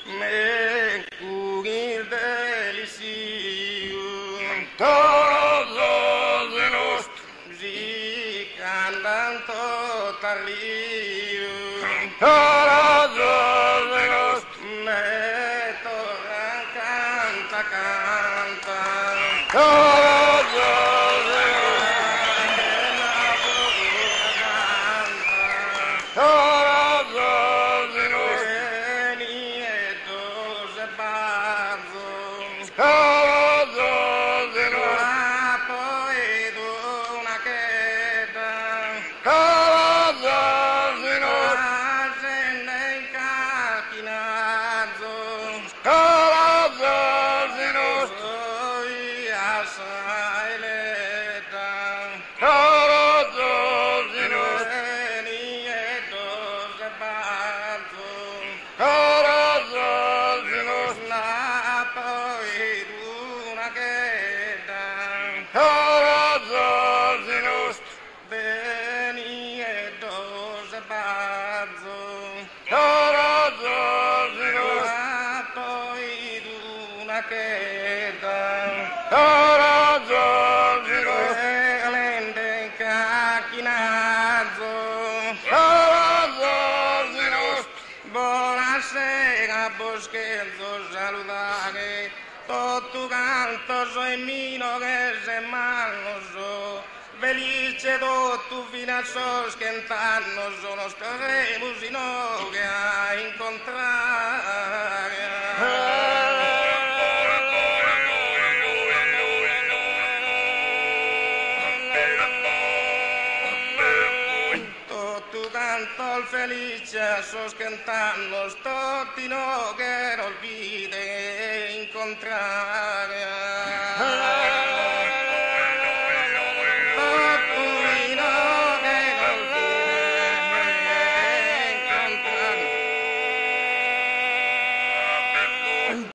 me cugir deliciu. Todos de los Si cantan tot arriu. todos de los Me tornan canta, canta. todos de los todos de los todos de los todos de los todos de los todos de los todos de los todos de los todos de los todos de los todos de los Buonasera, Boschezzo, salutare, tutto canto so in mino che se manno so, felice tutto fino a so schentano, sono staremo sino che a incontrare. Tutto canto felice, so schentano, tutti no che